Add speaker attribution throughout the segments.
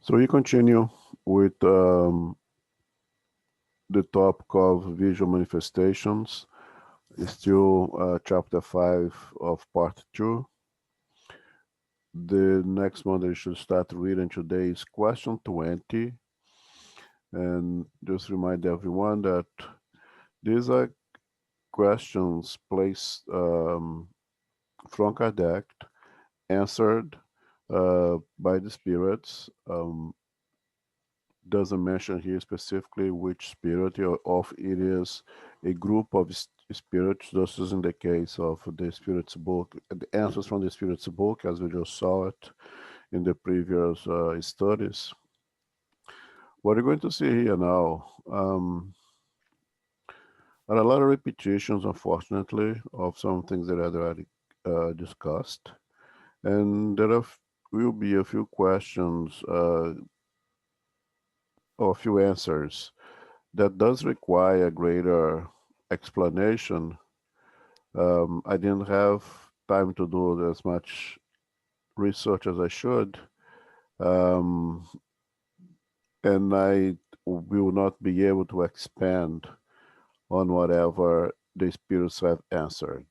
Speaker 1: So we continue with the topic of visual manifestations. It's still chapter 5 of part 2. The next one that you should start reading today is question 20. And just remind everyone that these are questions placed from Kardec, answered by the spirits. Doesn't mention here specifically which spirit or if it is a group of spirits. This is in the case of the Spirit's book, the answers from the Spirit's book, as we just saw it in the previous studies. What we're going to see here now are a lot of repetitions, unfortunately, of some things that I already discussed. And there will be a few questions or a few answers that does require greater explanation. I didn't have time to do as much research as I should, and I will not be able to expand on whatever the spirits have answered.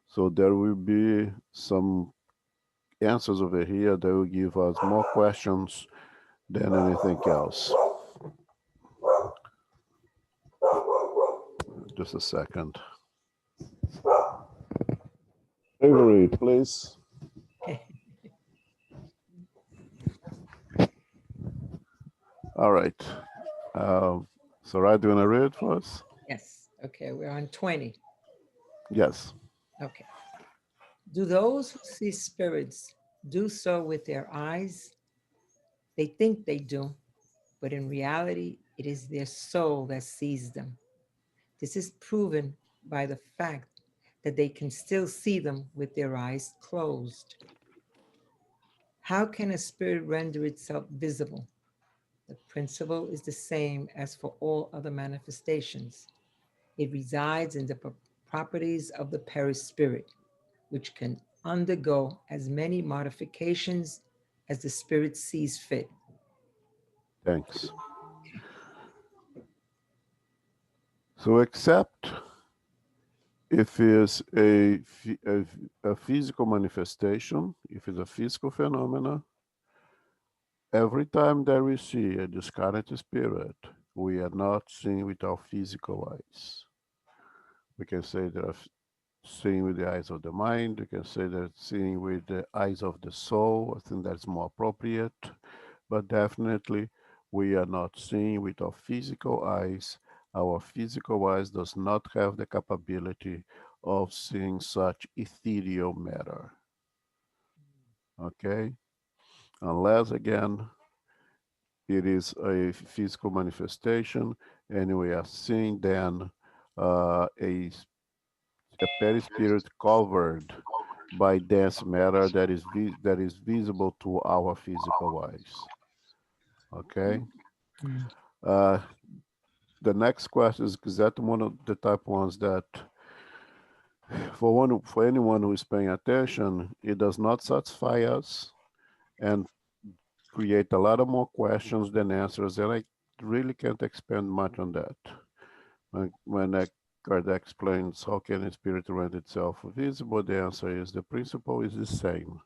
Speaker 1: So there will be some answers over here that will give us more questions than anything else. Just a second. Avery, please. All right. So, right, do you want to read for us?
Speaker 2: Yes. Okay, we're on 20.
Speaker 1: Yes.
Speaker 2: Okay. Do those who see spirits do so with their eyes? They think they do, but in reality, it is their soul that sees them. This is proven by the fact that they can still see them with their eyes closed. How can a spirit render itself visible? The principle is the same as for all other manifestations. It resides in the properties of the perispirit, which can undergo as many modifications as the spirit sees fit.
Speaker 1: Thanks. So, except if it's a physical manifestation, if it's a physical phenomena, every time that we see a discarnate spirit, we are not seeing with our physical eyes. We can say that seeing with the eyes of the mind. We can say that seeing with the eyes of the soul. I think that's more appropriate. But definitely, we are not seeing with our physical eyes. Our physical eyes does not have the capability of seeing such ethereal matter. Okay? Unless, again, it is a physical manifestation, and we are seeing then a perispirit covered by dense matter that is visible to our physical eyes. Okay.
Speaker 2: Mm.
Speaker 1: Uh, the next question is exactly one of the type ones that, for anyone who is paying attention, it does not satisfy us and create a lot of more questions than answers, and I really can't expand much on that. When Kardec explains how can a spirit render itself visible, the answer is the principle is the same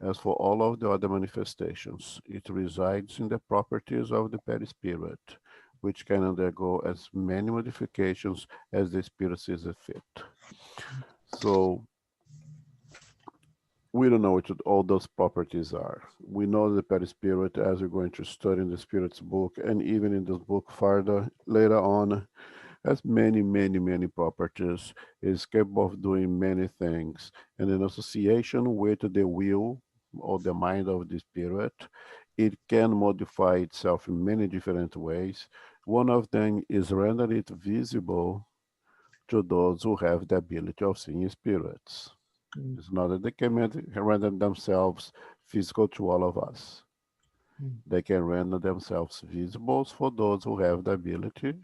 Speaker 1: as for all of the other manifestations. It resides in the properties of the perispirit, which can undergo as many modifications as the spirit sees fit. So we don't know what all those properties are. We know the perispirit, as we're going to study in the Spirit's book, and even in this book further later on, has many, many, many properties, is capable of doing many things. And in association with the will or the mind of the spirit, it can modify itself in many different ways. One of them is render it visible to those who have the ability of seeing spirits.
Speaker 2: Mm.
Speaker 1: It's not that they can render themselves physical to all of us.
Speaker 2: Mm.
Speaker 1: They can render themselves visible for those who have the ability,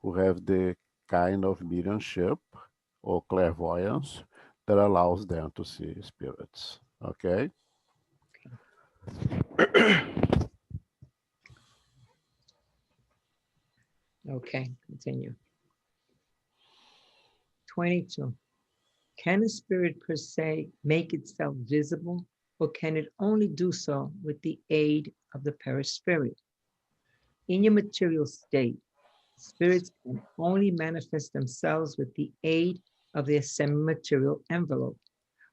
Speaker 1: who have the kind of mediumship or clairvoyance that allows them to see spirits. Okay?
Speaker 2: Okay, continue. 22. Can a spirit per se make itself visible, or can it only do so with the aid of the perispirit? In your material state, spirits can only manifest themselves with the aid of their semi-material envelope,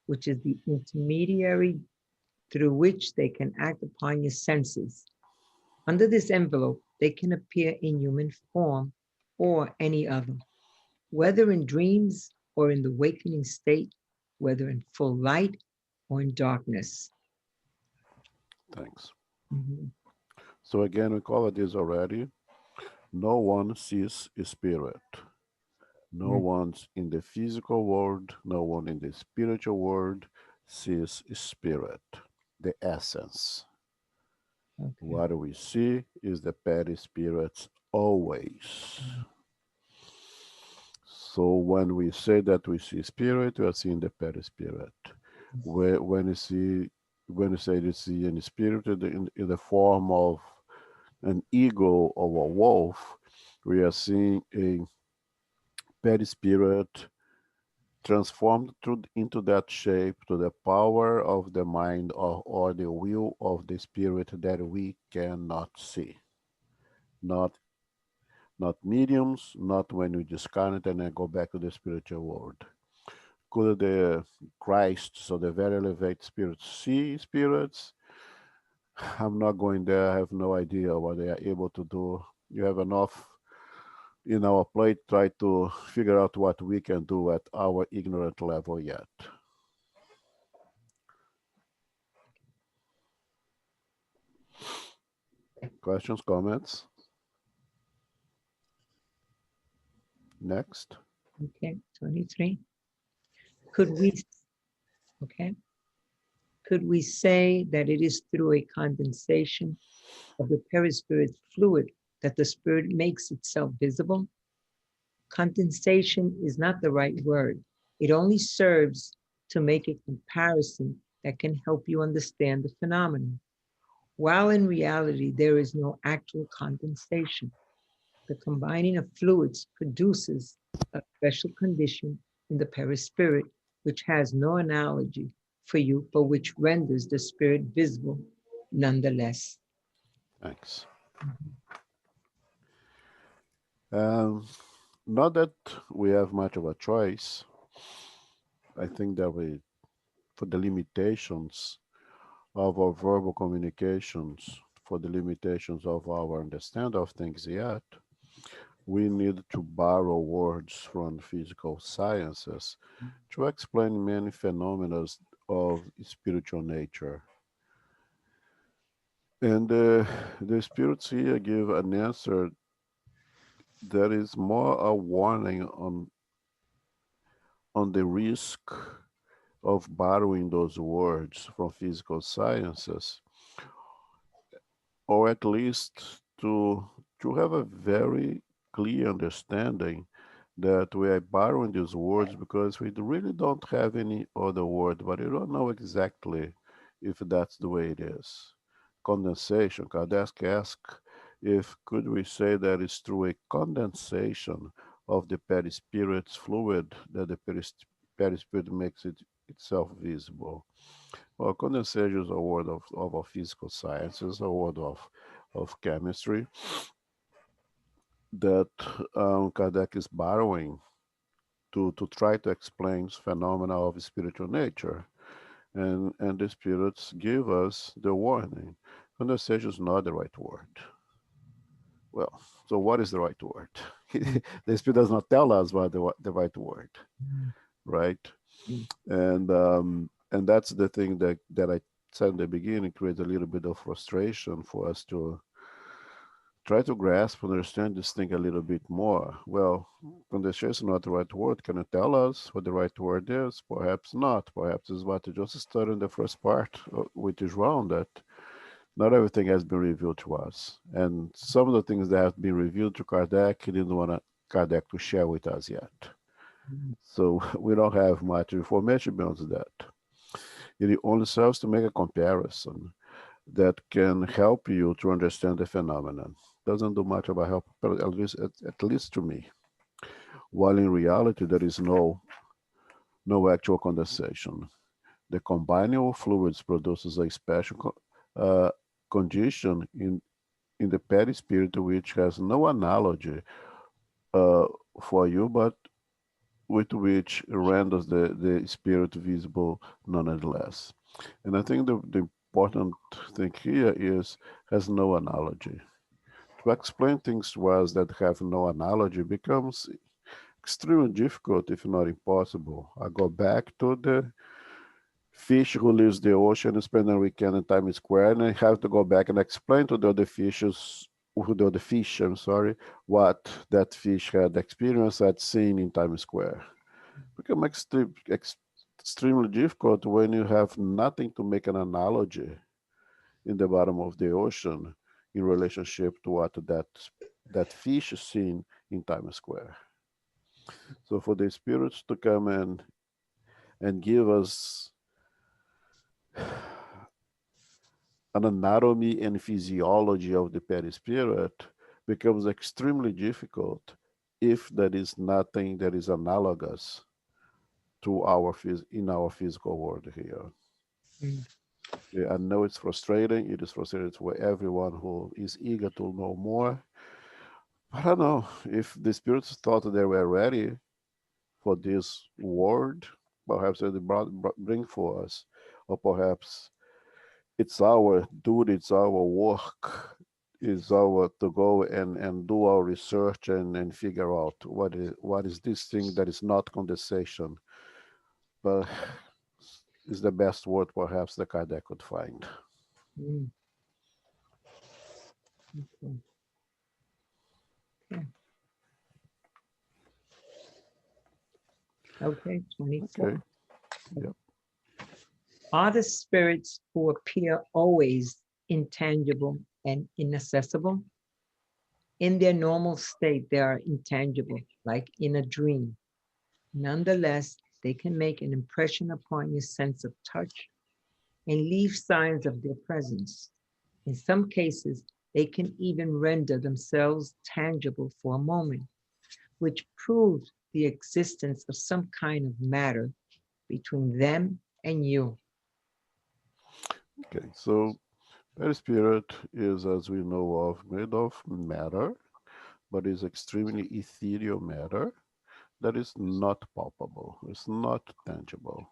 Speaker 2: which is the intermediary through which they can act upon your senses. Under this envelope, they can appear in human form or any other, whether in dreams or in the wakening state, whether in full light or in darkness.
Speaker 1: Thanks.
Speaker 2: Mhm.
Speaker 1: So again, we covered this already. No one sees a spirit. No
Speaker 2: Mm.
Speaker 1: one's in the physical world, no one in the spiritual world sees spirit, the essence.
Speaker 2: Okay.
Speaker 1: What we see is the petty spirits always.
Speaker 2: Mm.
Speaker 1: So when we say that we see spirit, we are seeing the petty spirit. When you see, when you say you see any spirit in the form of an eagle or a wolf, we are seeing a petty spirit transformed into that shape to the power of the mind or the will of the spirit that we cannot see. Not not mediums, not when we discount it and then go back to the spiritual world. Could the Christ, so the very elevated spirits, see spirits? I'm not going there. I have no idea what they are able to do. You have enough in our plate, try to figure out what we can do at our ignorant level yet. Questions, comments? Next.
Speaker 2: Okay, 23. Could we, okay, could we say that it is through a condensation of the perispirit fluid that the spirit makes itself visible? Condensation is not the right word. It only serves to make a comparison that can help you understand the phenomenon. While in reality, there is no actual condensation. The combining of fluids produces a special condition in the perispirit, which has no analogy for you, but which renders the spirit visible nonetheless.
Speaker 1: Thanks.
Speaker 2: Mhm.
Speaker 1: Um, Not that we have much of a choice. I think that for the limitations of our verbal communications, for the limitations of our understanding of things yet, we need to borrow words from physical sciences to explain many phenomena of spiritual nature. And the spirits here give an answer that is more a warning on the risk of borrowing those words from physical sciences, or at least to have a very clear understanding that we are borrowing these words because we really don't have any other word, but we don't know exactly if that's the way it is. Condensation, Kardec asked if could we say that it's through a condensation of the perispirit's fluid that the perispirit makes itself visible. Well, condensation is a word of a physical sciences, a word of chemistry that Kardec is borrowing to try to explain phenomena of spiritual nature. And the spirits give us the warning. Condensation is not the right word. Well, so what is the right word? The spirit does not tell us what the right word, right?
Speaker 2: Mhm.
Speaker 1: And that's the thing that I said in the beginning creates a little bit of frustration for us to try to grasp and understand this thing a little bit more. Well, condensation is not the right word. Can you tell us what the right word is? Perhaps not. Perhaps is what you just studied in the first part, which is wrong, that not everything has been revealed to us. And some of the things that have been revealed to Kardec, he didn't want Kardec to share with us yet.
Speaker 2: Mhm.
Speaker 1: So we don't have much information beyond that. It only serves to make a comparison that can help you to understand the phenomenon. doesn't do much of a help, but at least to me. While in reality, there is no actual condensation. The combining of fluids produces a special condition in the perispirit which has no analogy uh, for you, but with which renders the spirit visible nonetheless. And I think the important thing here is has no analogy. To explain things to us that have no analogy becomes extremely difficult, if not impossible. I go back to the fish who leaves the ocean and spend a weekend in Times Square, and I have to go back and explain to the other fishes, the other fish, I'm sorry, what that fish had experienced, had seen in Times Square. Become extremely difficult when you have nothing to make an analogy in the bottom of the ocean in relationship to what that fish is seen in Times Square. So for the spirits to come and give us an anatomy and physiology of the perispirit becomes extremely difficult if there is nothing that is analogous to in our physical world here.
Speaker 2: Mm.
Speaker 1: Yeah, I know it's frustrating. It is frustrating for everyone who is eager to know more. But I don't know if the spirits thought they were ready for this world, perhaps they bring for us, or perhaps it's our duty, it's our work, is our to go and do our research and figure out what is this thing that is not condensation, but is the best word perhaps that Kardec could find.
Speaker 2: Mm. Okay. Okay. Okay, 24.
Speaker 1: Okay. Yep.
Speaker 2: Are the spirits who appear always intangible and inaccessible? In their normal state, they are intangible, like in a dream. Nonetheless, they can make an impression upon your sense of touch and leave signs of their presence. In some cases, they can even render themselves tangible for a moment, which proves the existence of some kind of matter between them and you.
Speaker 1: Okay. So perispirit is, as we know of, made of matter, but is extremely ethereal matter that is not palpable. It's not tangible.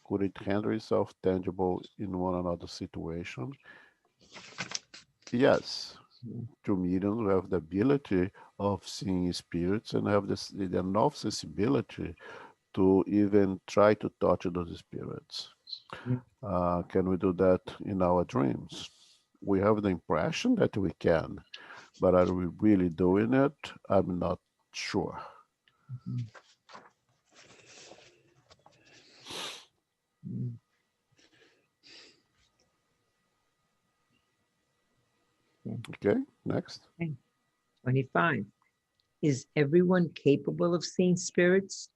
Speaker 1: Could it render itself tangible in one another situation? Yes. To mediums who have the ability of seeing spirits and have the enough sensibility to even try to touch those spirits.
Speaker 2: Mm.
Speaker 1: Can we do that in our dreams? We have the impression that we can, but are we really doing it? I'm not sure.
Speaker 2: Mhm. Mm.
Speaker 1: Okay, next.
Speaker 2: Okay. 25. Is everyone capable of seeing spirits?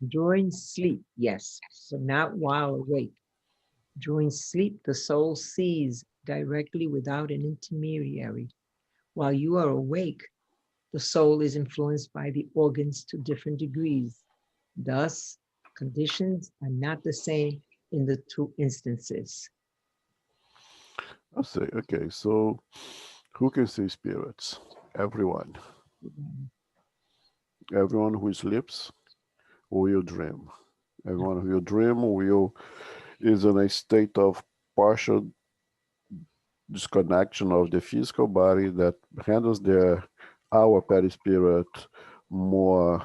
Speaker 2: During sleep, yes, but not while awake. During sleep, the soul sees directly without an intermediary. While you are awake, the soul is influenced by the organs to different degrees. Thus, conditions are not the same in the two instances.
Speaker 1: I'll say, okay, so who can see spirits? Everyone. Everyone who sleeps will dream. Everyone who dream is in a state of partial disconnection of the physical body that handles our perispirit more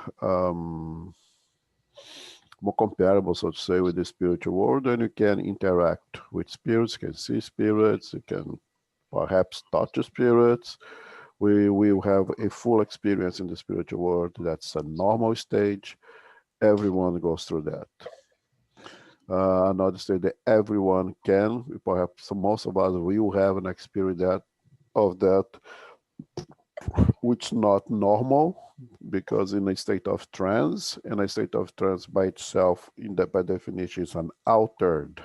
Speaker 1: more comparable, so to say, with the spiritual world, and you can interact with spirits, you can see spirits, you can perhaps touch spirits. We will have a full experience in the spiritual world. That's a normal stage. Everyone goes through that. Another stage that everyone can, perhaps most of us will have an experience of that, which is not normal, because in a state of trance, and a state of trance by itself, by definition, is an altered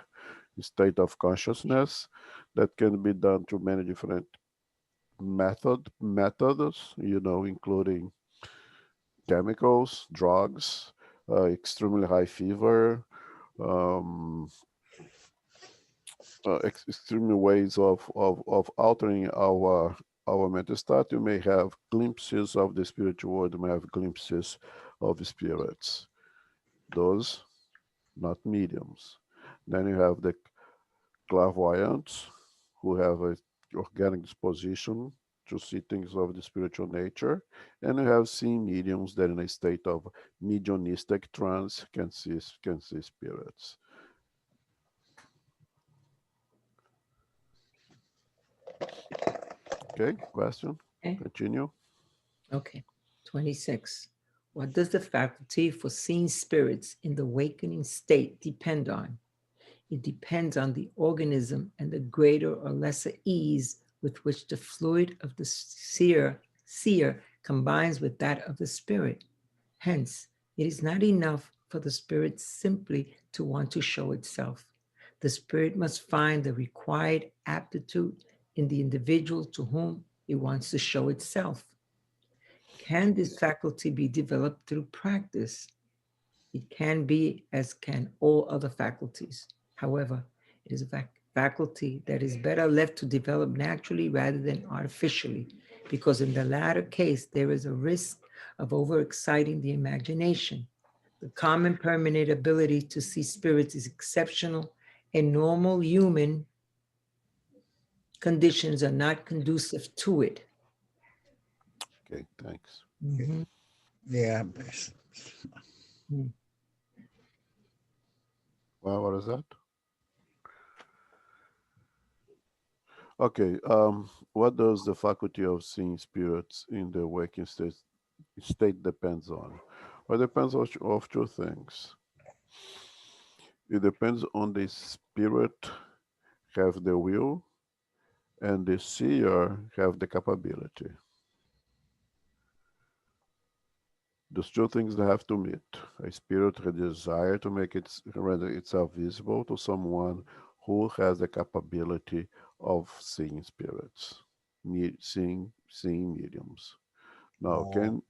Speaker 1: state of consciousness that can be done through many different methods, including chemicals, drugs, extremely high fever, extreme ways of altering our mental state. You may have glimpses of the spiritual world, you may have glimpses of spirits. Those, not mediums. Then you have the clairvoyants who have a organic disposition to see things of the spiritual nature, and you have seeing mediums that in a state of mediumistic trance can see spirits. Okay, question?
Speaker 2: Okay.
Speaker 1: Continue.
Speaker 2: Okay. 26. What does the faculty for seeing spirits in the awakening state depend on? It depends on the organism and the greater or lesser ease with which the fluid of the seer combines with that of the spirit. Hence, it is not enough for the spirit simply to want to show itself. The spirit must find the required aptitude in the individual to whom it wants to show itself. Can this faculty be developed through practice? It can be, as can all other faculties. However, it is a faculty that is better left to develop naturally rather than artificially, because in the latter case, there is a risk of overexciting the imagination. The common permanent ability to see spirits is exceptional, and normal human conditions are not conducive to it.
Speaker 1: Okay, thanks.
Speaker 2: Mhm.
Speaker 3: Yeah.
Speaker 1: Well, what is that? Okay, what does the faculty of seeing spirits in the waking state depends on? Well, it depends of two things. It depends on the spirit have the will and the seer have the capability. Those two things they have to meet. A spirit has a desire to make render itself visible to someone who has the capability of seeing spirits, seeing mediums. Now, can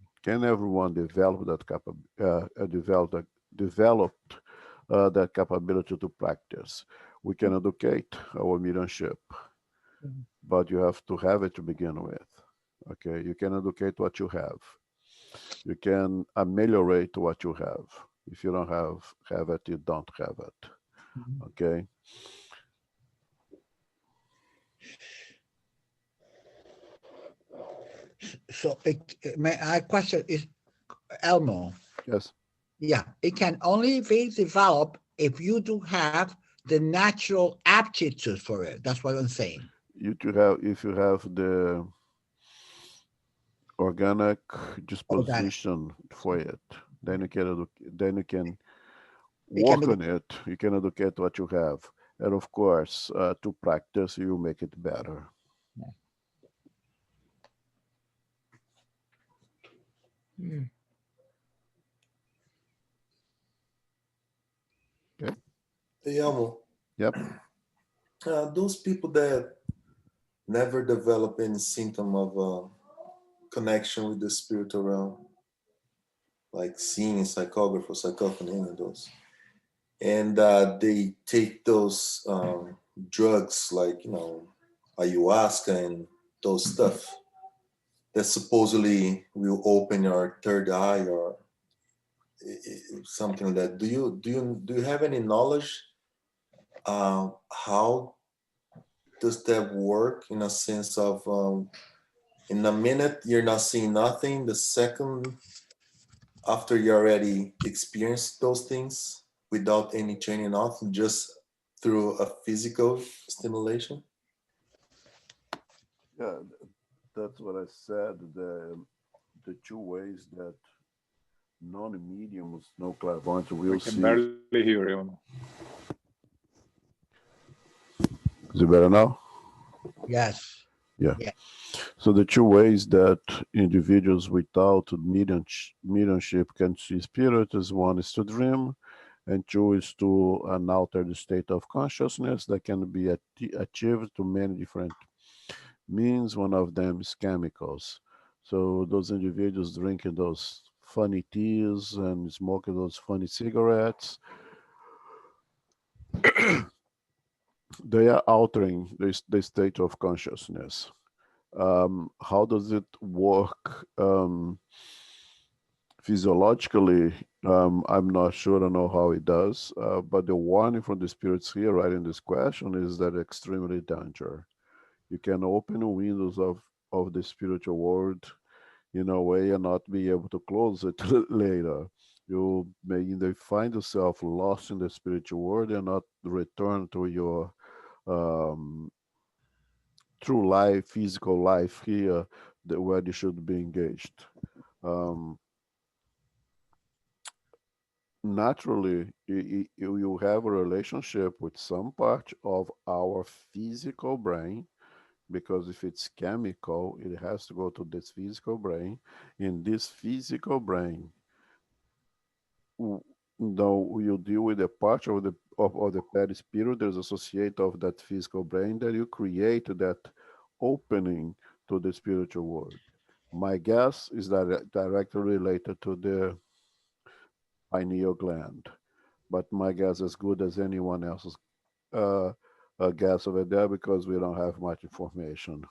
Speaker 1: everyone develop that that capability to practice? We can educate our mediumship, but you have to have it to begin with. Okay, you can educate what you have. You can ameliorate what you have. If you don't have it, you don't have it. Okay.
Speaker 3: So my question is, Elmo.
Speaker 1: Yes.
Speaker 3: Yeah, it can only be developed if you do have the natural aptitude for it. That's what I'm saying.
Speaker 1: If you have the organic disposition for it, then you can work on it. You can educate what you have, and of course, to practice, you make it better. Okay.
Speaker 4: Hey, Elmo.
Speaker 1: Yep.
Speaker 4: Those people that never develop any symptom of connection with the spiritual realm, like seeing, psychography, psychophony, any of those, and they take those drugs like ayahuasca and those stuff that supposedly will open your third eye or something like that. Do you have any knowledge how does that work, in a sense of in a minute you're not seeing nothing, the second after you already experienced those things without any training off, just through a physical stimulation?
Speaker 1: Yeah, that's what I said. The two ways that non-mediums, no clairvoyants will
Speaker 5: We can
Speaker 1: see.
Speaker 5: barely hear you.
Speaker 1: Is it better now?
Speaker 3: Yes.
Speaker 1: Yeah.
Speaker 3: Yeah.
Speaker 1: So the two ways that individuals without mediumship can see spirits is one is to dream, and two is to an altered state of consciousness that can be achieved through many different means. One of them is chemicals. So those individuals drinking those funny teas and smoking those funny cigarettes, they are altering the state of consciousness. How does it work physiologically? I'm not sure. I don't know how it does. But the warning from the spirits here, right in this question, is that extremely danger. You can open the windows of the spiritual world in a way and not be able to close it later. You may either find yourself lost in the spiritual world and not return to your um, true life, physical life here, where you should be engaged. Um, Naturally, you have a relationship with some part of our physical brain, because if it's chemical, it has to go to this physical brain. In this physical brain, though you deal with a part of the perisphere that is associated of that physical brain, that you create that opening to the spiritual world. My guess is that directly related to the pineal gland, but my guess is as good as anyone else's uh, guess over there, because we don't have much information.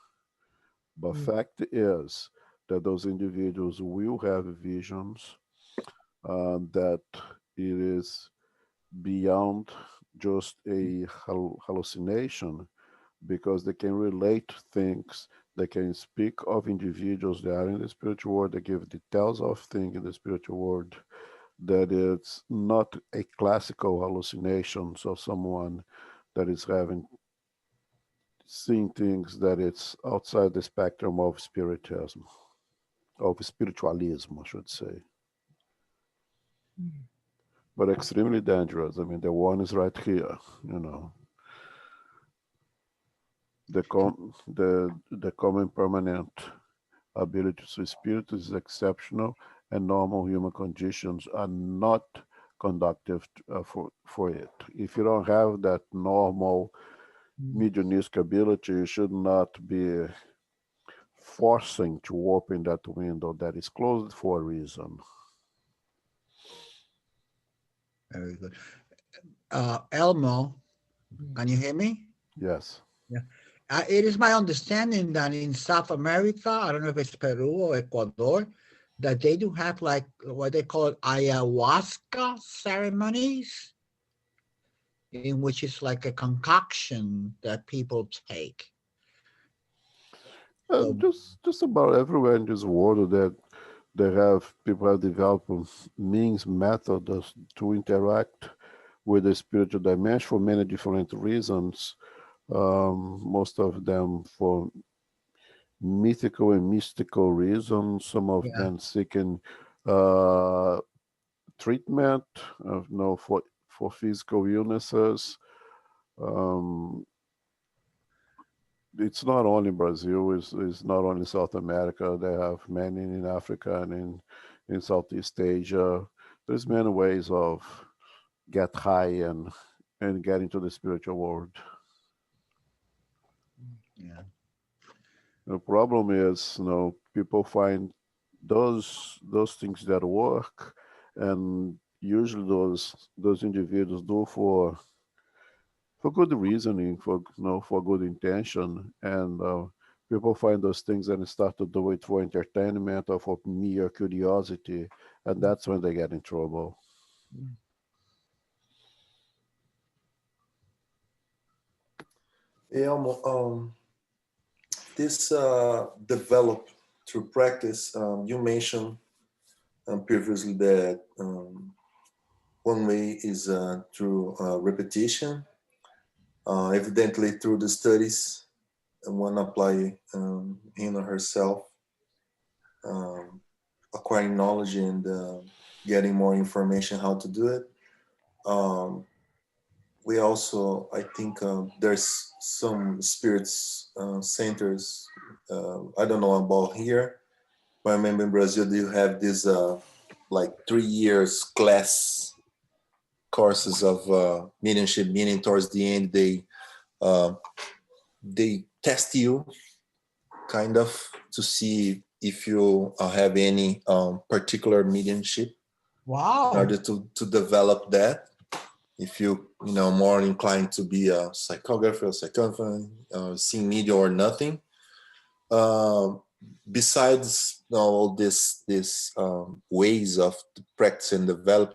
Speaker 1: But fact is that those individuals will have visions that it is beyond just a hallucination, because they can relate things. They can speak of individuals that are in the spiritual world. They give details of things in the spiritual world, that it's not a classical hallucination. So someone that is having seeing things that it's outside the spectrum of spiritism, of spiritualism, I should say. But extremely dangerous. I mean, the one is right here, you know. The common permanent ability to see spirit is exceptional, and normal human conditions are not conducive for it. If you don't have that normal mediumistic ability, you should not be forcing to open that window that is closed for a reason.
Speaker 3: Very good. Elmo, can you hear me?
Speaker 1: Yes.
Speaker 3: Yeah. It is my understanding that in South America, I don't know if it's Peru or Ecuador, that they do have like what they call ayahuasca ceremonies, in which it's like a concoction that people take. So,
Speaker 1: Just about everywhere in this world that people have developed means, methods to interact with the spiritual dimension for many different reasons. Most of them for mythical and mystical reasons. Some of
Speaker 3: yeah,
Speaker 1: them seeking uh, treatment, for physical illnesses. Um, it's not only Brazil, it's not only South America. They have many in Africa and in Southeast Asia. There's many ways of get high and get into the spiritual world.
Speaker 3: yeah.
Speaker 1: The problem is, people find those things that work, and usually those individuals do for good reasoning, for good intention, and people find those things and start to do it for entertainment or for mere curiosity, and that's when they get in trouble.
Speaker 4: Elmo, this developed through practice. You mentioned previously that one way is through repetition. Evidently, through the studies, and one apply him or herself, acquiring knowledge and getting more information how to do it. We also, I think, there's some spirits centers. I don't know about here, but I remember in Brazil, you have this like 3 years class courses of mediumship, meaning towards the end they test you kind of to see if you have any particular mediumship in
Speaker 3: Wow.
Speaker 4: order to develop that. If you more inclined to be a psychographer, a psychophant, seeing media or nothing. Besides all this ways of practice and develop,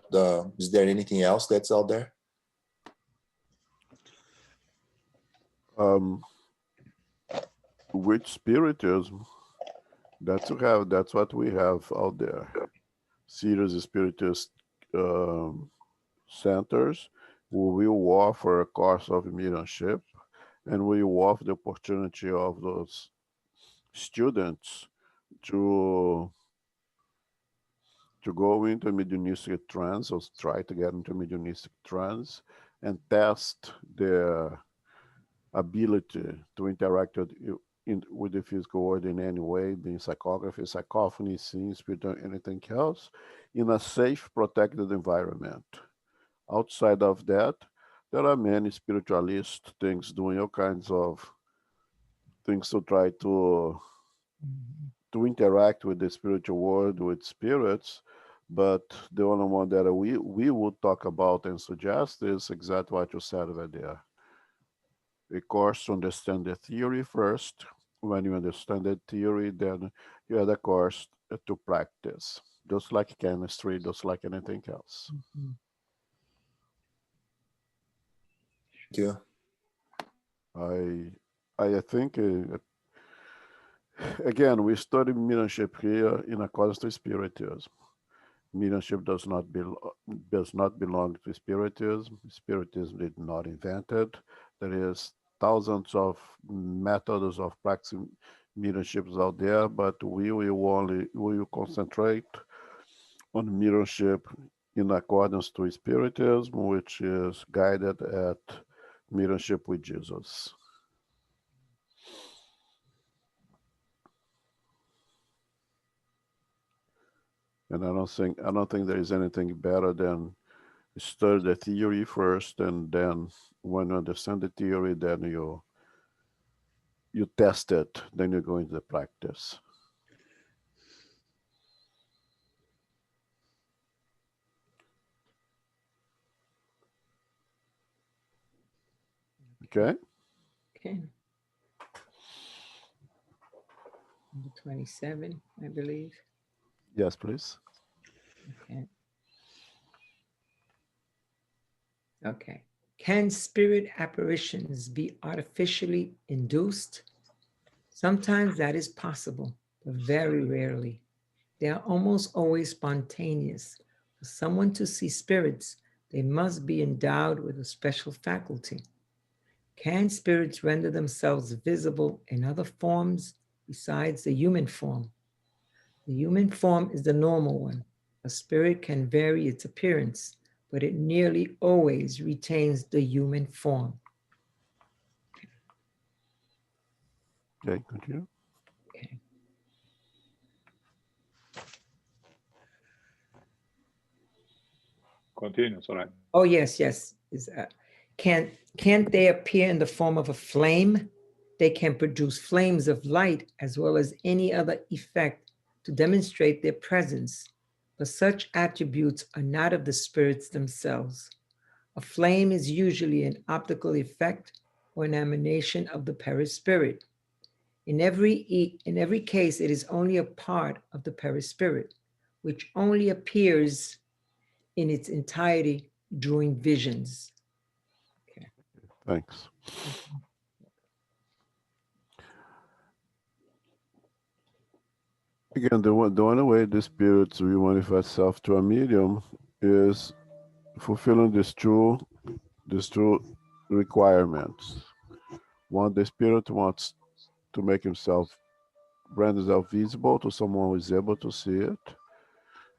Speaker 4: is there anything else that's out there?
Speaker 1: With spiritism, that's what we have out there. Serious spiritist centers who will offer a course of mediumship, and we offer the opportunity of those students to go into mediumistic trance, or try to get into mediumistic trance, and test their ability to interact with the physical world in any way, being psychography, psychophony, seeing, spirit, or anything else, in a safe, protected environment. Outside of that, there are many spiritualist things doing all kinds of things to try to interact with the spiritual world, with spirits, but the only one that we would talk about and suggest is exactly what you said over there. A course to understand the theory first. When you understand the theory, then you have a course to practice, just like chemistry, just like anything else.
Speaker 4: Yeah.
Speaker 1: I think, again, we study mediumship here in accordance to spiritism. Mediumship does not belong to spiritism. Spiritism did not invent it. There is thousands of methods of practicing mediumships out there, but we will concentrate on mediumship in accordance to spiritism, which is guided at mediumship with Jesus. And I don't think there is anything better than study the theory first, and then when you understand the theory, then you test it, then you go into the practice. Okay.
Speaker 2: Okay. Number 27, I believe.
Speaker 1: Yes, please.
Speaker 2: Okay. Okay. Can spirit apparitions be artificially induced? Sometimes that is possible, but very rarely. They are almost always spontaneous. For someone to see spirits, they must be endowed with a special faculty. Can spirits render themselves visible in other forms besides the human form? The human form is the normal one. A spirit can vary its appearance, but it nearly always retains the human form.
Speaker 1: Okay, continue.
Speaker 2: Okay.
Speaker 5: Continue, sorry.
Speaker 2: Oh, yes. Can't they appear in the form of a flame? They can produce flames of light as well as any other effect to demonstrate their presence, but such attributes are not of the spirits themselves. A flame is usually an optical effect or an emanation of the perispirit. In every case, it is only a part of the perispirit, which only appears in its entirety during visions. Okay.
Speaker 1: Thanks. Again, the only way the spirits will manifest self to a medium is fulfilling these two requirements. One, the spirit wants to make himself render himself visible to someone who is able to see it,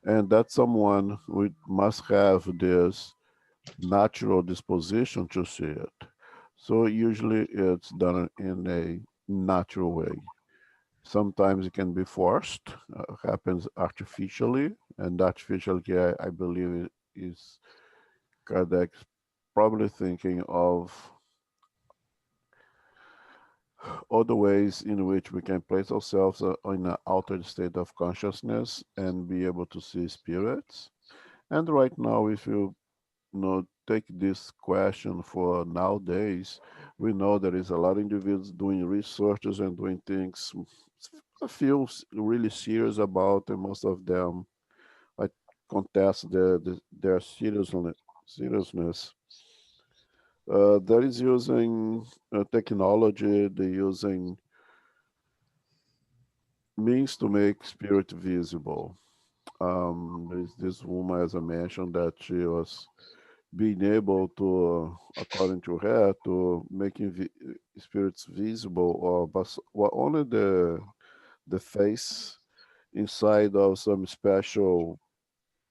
Speaker 1: and that someone must have this natural disposition to see it. So usually it's done in a natural way. Sometimes it can be forced, happens artificially, and artificially, I believe, is Kardec's probably thinking of other ways in which we can place ourselves in an altered state of consciousness and be able to see spirits. And right now, if you take this question for nowadays, we know there is a lot of individuals doing researches and doing things I feel really serious about, and most of them I contest their seriousness. That is using technology, they're using means to make spirit visible. There's this woman, as I mentioned, that she was being able to, according to her, to making spirits visible, or but only the face inside of some special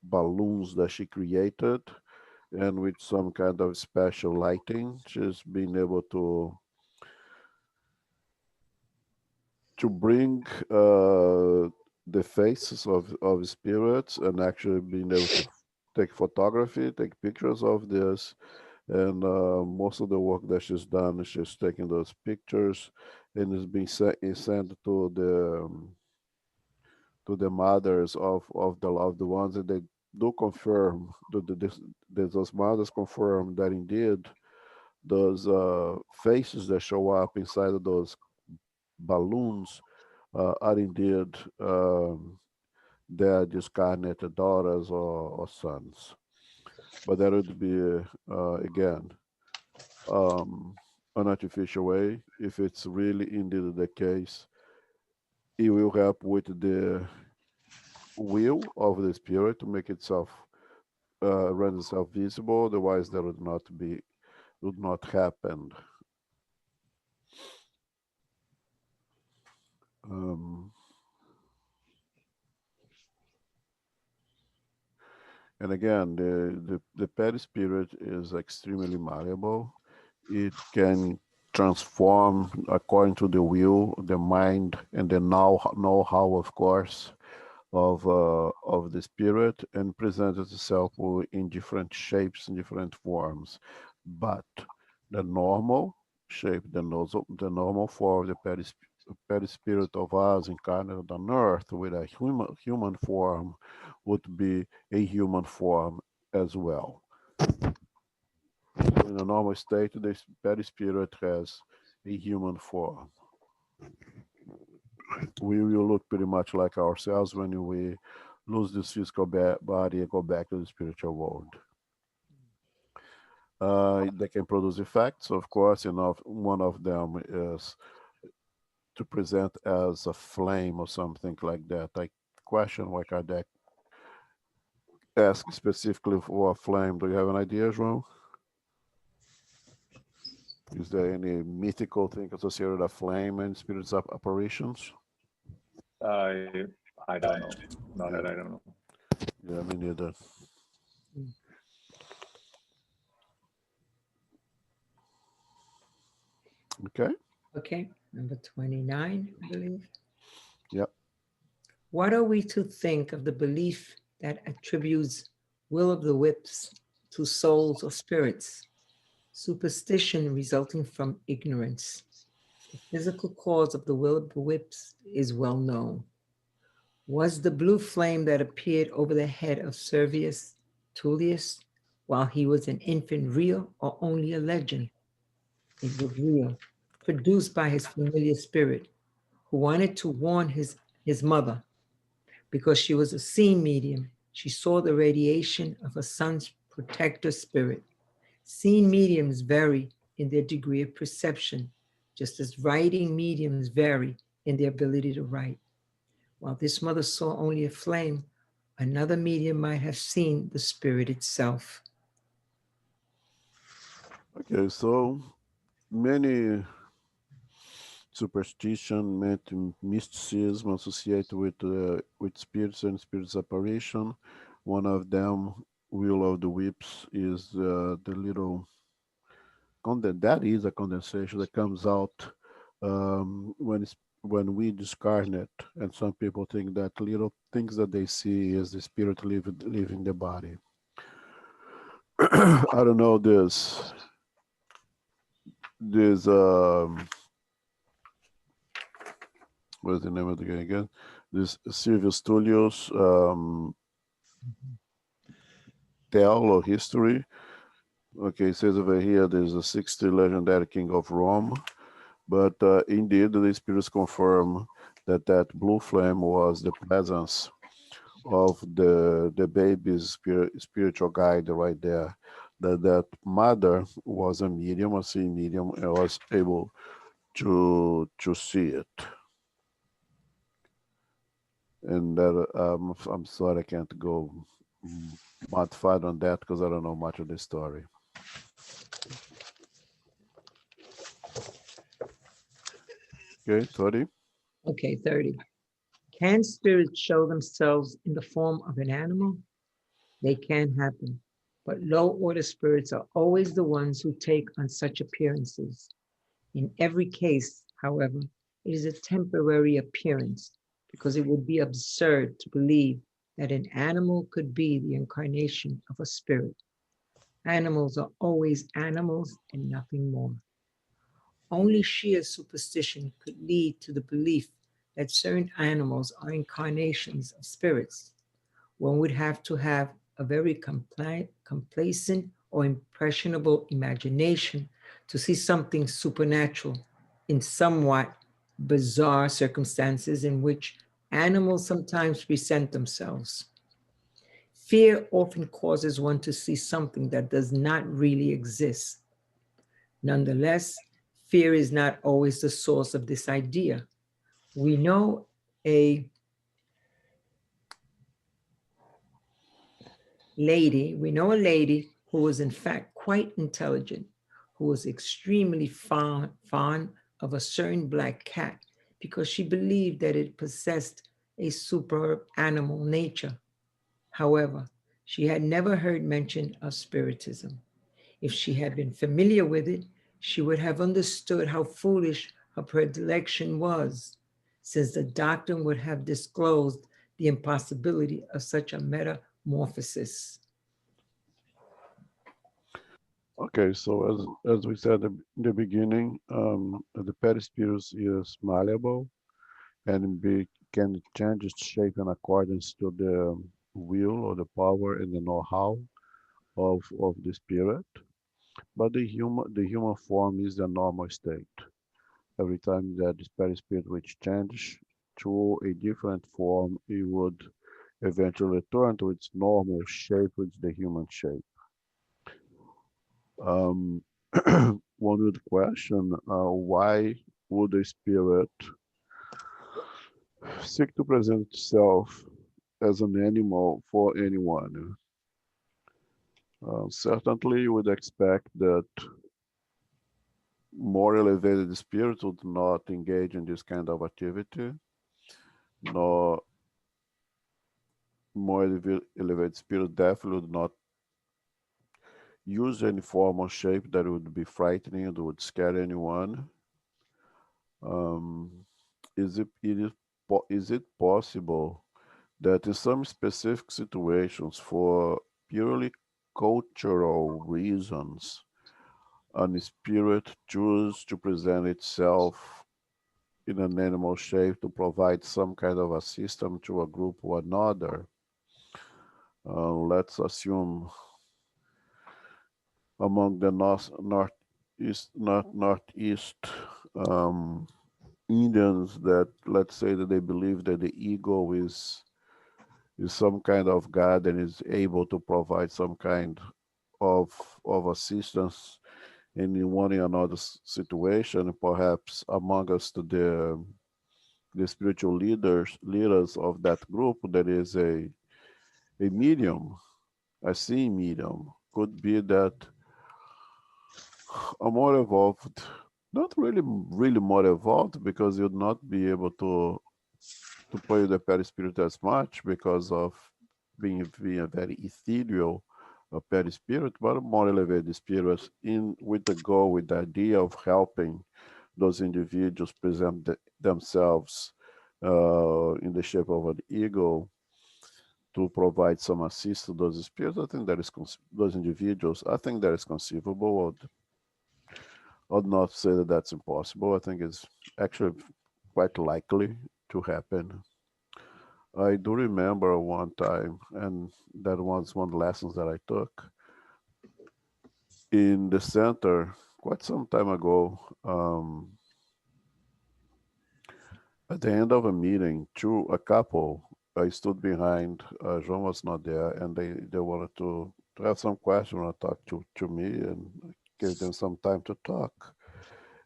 Speaker 1: balloons that she created, and with some kind of special lighting, she's been able to bring the faces of spirits, and actually being able to take photography, take pictures of this. And most of the work that she's done, she's taking those pictures and it's being sent to the mothers of the ones that they do confirm. Those mothers confirm that indeed those faces that show up inside of those balloons are indeed their discarnated daughters or sons. But that would be again an artificial way. If it's really indeed the case, it will help with the will of the spirit to make itself render itself visible. Otherwise, that would not happen. And again, the perispirit is extremely malleable. It can transform according to the will, the mind, and the know-how, of course, of the spirit, and presents itself in different shapes and different forms. But the normal shape, the normal form of the perispirit of us incarnated on earth with a human form would be a human form as well. So in a normal state, the perispirit has a human form. We will look pretty much like ourselves when we lose this physical body and go back to the spiritual world. They can produce effects, of course, and one of them is to present as a flame or something like that. I question why Kardec asked specifically for a flame. Do you have an idea, João? Is there any mythical thing associated with a flame and spirits apparitions?
Speaker 5: I don't know. No, that I don't know.
Speaker 1: Yeah, me neither. Okay.
Speaker 2: Okay, number 29, I believe.
Speaker 1: Yep.
Speaker 2: What are we to think of the belief that attributes will of the wisps to souls or spirits? Superstition resulting from ignorance. The physical cause of the will of the wisps is well known. Was the blue flame that appeared over the head of Servius Tullius while he was an infant real or only a legend? It was real, produced by his familiar spirit, who wanted to warn his mother. Because she was a seeing medium, she saw the radiation of her son's protector spirit. Seeing mediums vary in their degree of perception, just as writing mediums vary in their ability to write. While this mother saw only a flame, another medium might have seen the spirit itself.
Speaker 1: Okay, so many superstition, mysticism associated with spirits and spirits apparition. One of them, will of the wisps, is the little that is a condensation that comes out when we discarnate, and some people think that little things that they see is the spirit leaving the body. I don't know this what is the name of the guy again? This Silvius Tullius tale or history. Okay, it says over here there's a 60 legendary king of Rome, but indeed the spirits confirm that that blue flame was the presence of the baby's spiritual guide right there. That mother was a medium, a seeing medium, and was able to see it. And that I'm sorry I can't go modified on that because I don't know much of the story. Okay, 30.
Speaker 2: Okay, 30. Can spirits show themselves in the form of an animal? They can happen, but low order spirits are always the ones who take on such appearances. In every case, however, it is a temporary appearance because it would be absurd to believe that an animal could be the incarnation of a spirit. Animals are always animals and nothing more. Only sheer superstition could lead to the belief that certain animals are incarnations of spirits. One would have to have a very complacent or impressionable imagination to see something supernatural in somewhat bizarre circumstances in which animals sometimes present themselves. Fear often causes one to see something that does not really exist. Nonetheless, fear is not always the source of this idea. We know a lady who was in fact quite intelligent, who was extremely fond of a certain black cat because she believed that it possessed a superb animal nature. However, she had never heard mention of spiritism. If she had been familiar with it, she would have understood how foolish her predilection was, since the doctrine would have disclosed the impossibility of such a metamorphosis.
Speaker 1: Okay, so as we said in the beginning, the perispirus is malleable and can change its shape in accordance to the will or the power and the know-how of the spirit. But the human form is the normal state. Every time that the perispirit which change to a different form, it would eventually return to its normal shape, which is the human shape. Um, one would question why would the spirit seek to present itself as an animal for anyone? Certainly, you would expect that more elevated spirits would not engage in this kind of activity, nor more elevated spirits definitely would not use any form or shape that would be frightening, that would scare anyone. Um, is it possible that in some specific situations, for purely cultural reasons, a spirit chooses to present itself in an animal shape to provide some kind of assistance to a group or another? Let's assume among the northeast Indians, that let's say that they believe that the ego is some kind of god and is able to provide some kind of assistance in one or another situation, perhaps among us to the spiritual leaders of that group, there is a medium, a seeing medium. Could be that a more evolved, not really more evolved, because you'd not be able to play with the perispirit as much because of being a very ethereal perispirit, but more elevated spirits with the goal, with the idea of helping those individuals present themselves in the shape of an ego to provide some assist to those spirits. I think that is those individuals. I think that is conceivable. I would not say that that's impossible. I think it's actually quite likely to happen. I do remember one time, and that was one of the lessons that I took in the center quite some time ago. At the end of a meeting, a couple, I stood behind, Jean was not there, and they wanted to have some question or talk to me, and I gave them some time to talk.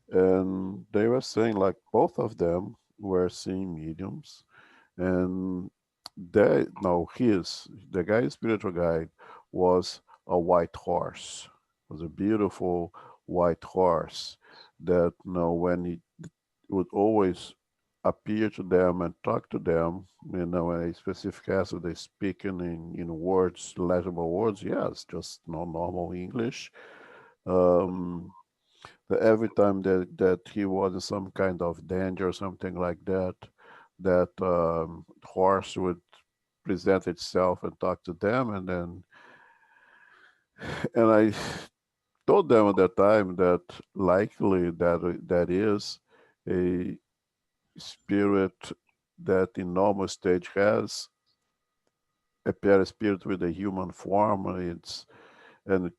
Speaker 1: And they were saying like both of them were seeing mediums, and the guy, spiritual guide, was a white horse. It was a beautiful white horse that when he would always appear to them and talk to them, in a specific case, they speaking in words, legible words, yes, just no normal English. Every time that he was in some kind of danger or something like that, that horse would present itself and talk to them, and I told them at that time that likely that is a spirit that in normal stage has a perispirit with a human form. And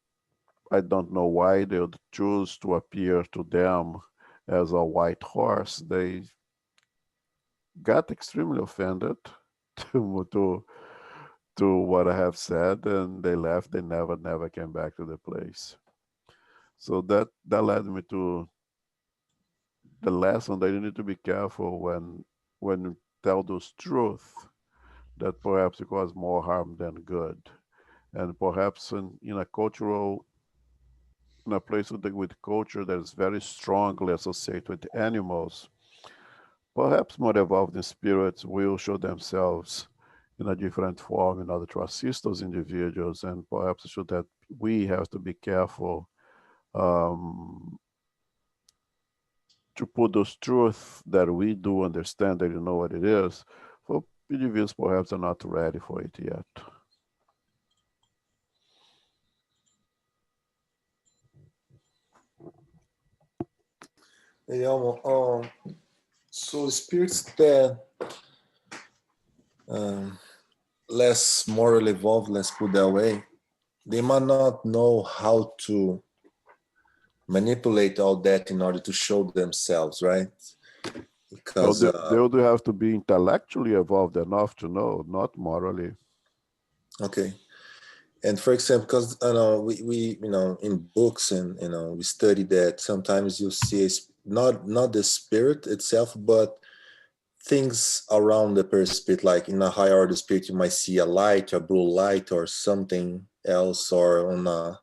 Speaker 1: I don't know why they would choose to appear to them as a white horse. They got extremely offended to what I have said, and they left. They never came back to the place. So that led me to the lesson that you need to be careful when you tell those truth, that perhaps it cause more harm than good. And perhaps in a cultural, in a place with culture that is very strongly associated with animals, perhaps more evolved spirits will show themselves in a different form in order to assist those individuals, and perhaps should that we have to be careful to put those truths that we do understand, that you know what it is, for individuals perhaps are not ready for it yet.
Speaker 4: Hey, Elmo, so spirits that less morally evolved, let's put that way, they might not know how to manipulate all that in order to show themselves, right?
Speaker 1: Well,
Speaker 4: Because
Speaker 1: they would have to be intellectually evolved enough to know, not morally.
Speaker 4: okay. And for example, because we in books, and we study that sometimes you see not the spirit itself, but things around the perisprit. Like in a higher order spirit, you might see a light, a blue light, or something else, or on a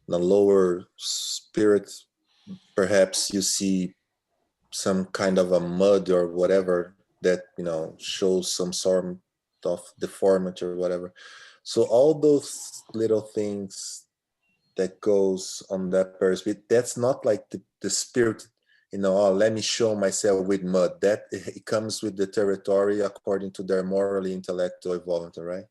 Speaker 4: lower spirit, perhaps you see some kind of a mud or whatever that shows some sort of deformity or whatever. So all those little things that goes on that person, that's not like the spirit, oh, let me show myself with mud. That it comes with the territory according to their morally intellectual evolvement, right?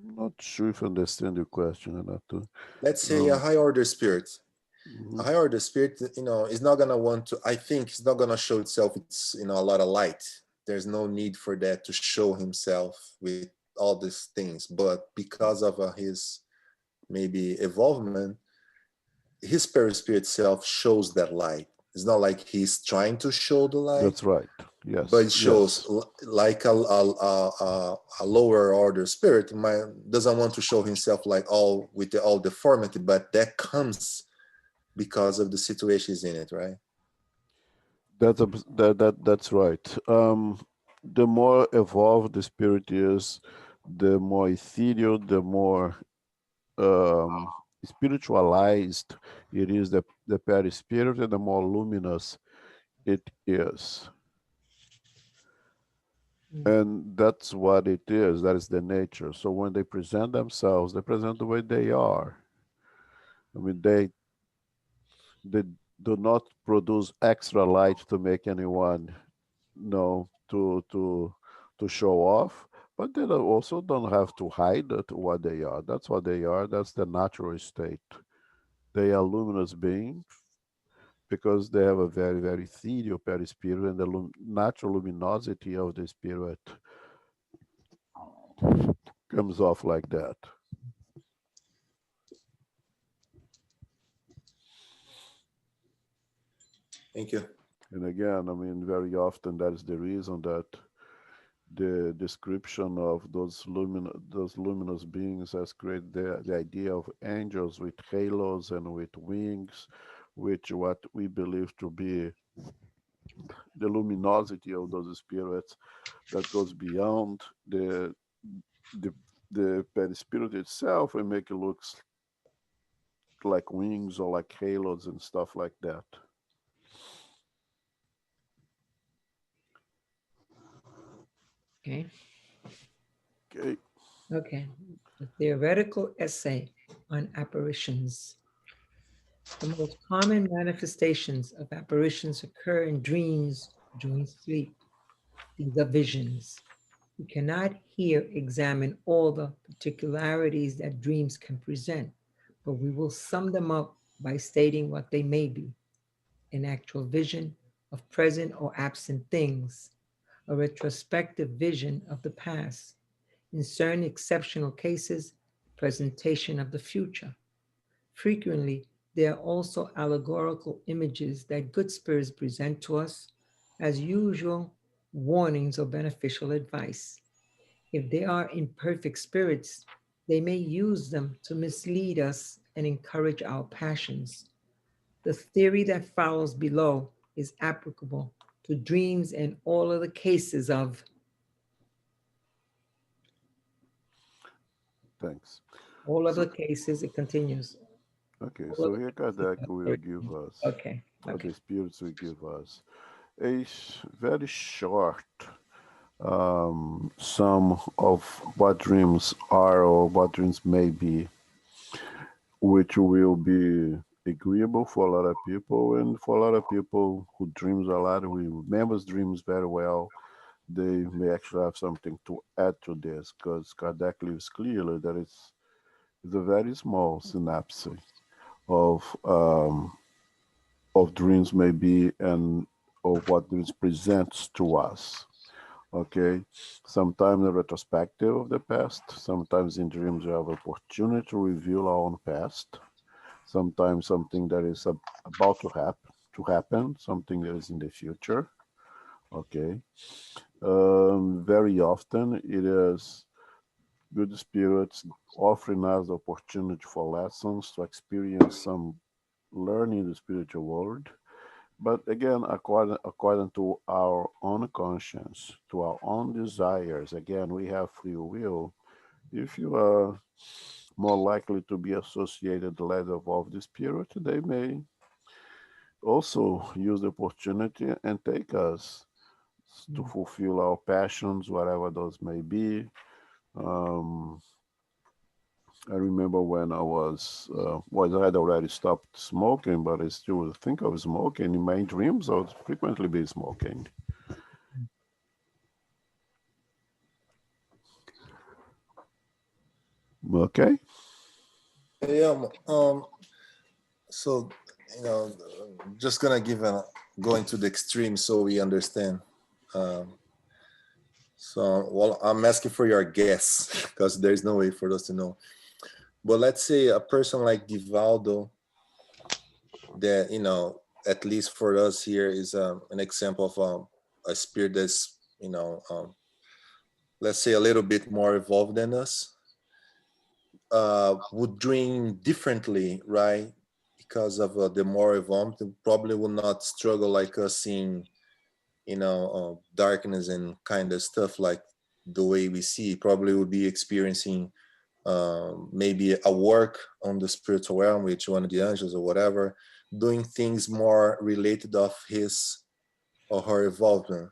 Speaker 1: Not sure if I understand your question, Renato.
Speaker 4: Let's say a high order spirit.
Speaker 1: Mm-hmm.
Speaker 4: A high order spirit, is not gonna want to. I think it's not gonna show itself. It's a lot of light. There's no need for that to show himself with all these things. But because of his maybe evolvement, his perispirit self shows that light. It's not like he's trying to show the light.
Speaker 1: That's right. Yes.
Speaker 4: But it shows
Speaker 1: yes.
Speaker 4: like a lower order spirit doesn't want to show himself like all with all deformity, but that comes because of the situation he's in it, right?
Speaker 1: That's right. The more evolved the spirit is, the more ethereal, the more spiritualized it is, the perispirit, and the more luminous it is. And that's what it is. That is the nature. So when they present themselves, they present the way they are. I mean, they do not produce extra light to make anyone to show off, but they also don't have to hide it, what they are. That's what they are. That's the natural state. They are luminous beings because they have a very, very ethereal perispirit, and the natural luminosity of the spirit comes off like that.
Speaker 4: Thank you.
Speaker 1: And again, I mean, very often that is the reason that the description of those luminous beings has created the idea of angels with halos and with wings, which what we believe to be the luminosity of those spirits that goes beyond the the perispirit itself and make it look like wings or like halos and stuff like that.
Speaker 2: Okay.
Speaker 1: Okay.
Speaker 2: Okay. A theoretical essay on apparitions. The most common manifestations of apparitions occur in dreams during sleep. These are visions. We cannot here examine all the particularities that dreams can present, but we will sum them up by stating what they may be: an actual vision of present or absent things, a retrospective vision of the past, in certain exceptional cases, presentation of the future. Frequently, there are also allegorical images that good spirits present to us, as usual, warnings or beneficial advice. If they are imperfect spirits, they may use them to mislead us and encourage our passions. The theory that follows below is applicable to dreams and all of the cases of.
Speaker 1: Thanks.
Speaker 2: All of the cases, it continues.
Speaker 1: Okay, so here Kardec will give us,
Speaker 2: Okay.
Speaker 1: or
Speaker 2: Okay.
Speaker 1: the spirits will give us, a very short sum of what dreams are or what dreams may be, which will be agreeable for a lot of people, and for a lot of people who dreams a lot, who remembers dreams very well, they may actually have something to add to this, because Kardec leaves clearly that it's a very small synapse of dreams maybe and of what dreams presents to us. Okay, sometimes a retrospective of the past, sometimes in dreams we have opportunity to reveal our own past, sometimes something that is about to happen, something that is in the future. Okay, very often it is good spirits offering us the opportunity for lessons to experience some learning in the spiritual world. But again, according to our own conscience, to our own desires, again, we have free will. If you are more likely to be associated later of the spirit, they may also use the opportunity and take us to fulfill our passions, whatever those may be. I remember when I was, I had already stopped smoking, but I still think of smoking. In my dreams, I would frequently be smoking. Okay.
Speaker 4: Yeah. So, just gonna going to the extreme so we understand. Well, I'm asking for your guess because there's no way for us to know. But let's say a person like Divaldo, that, at least for us here, is an example of a spirit that's, let's say a little bit more evolved than us, would dream differently, right? Because of the more evolved, probably will not struggle like us seeing, darkness and kind of stuff like the way we see. Probably would be experiencing maybe a work on the spiritual realm, which one of the angels or whatever, doing things more related of his or her involvement.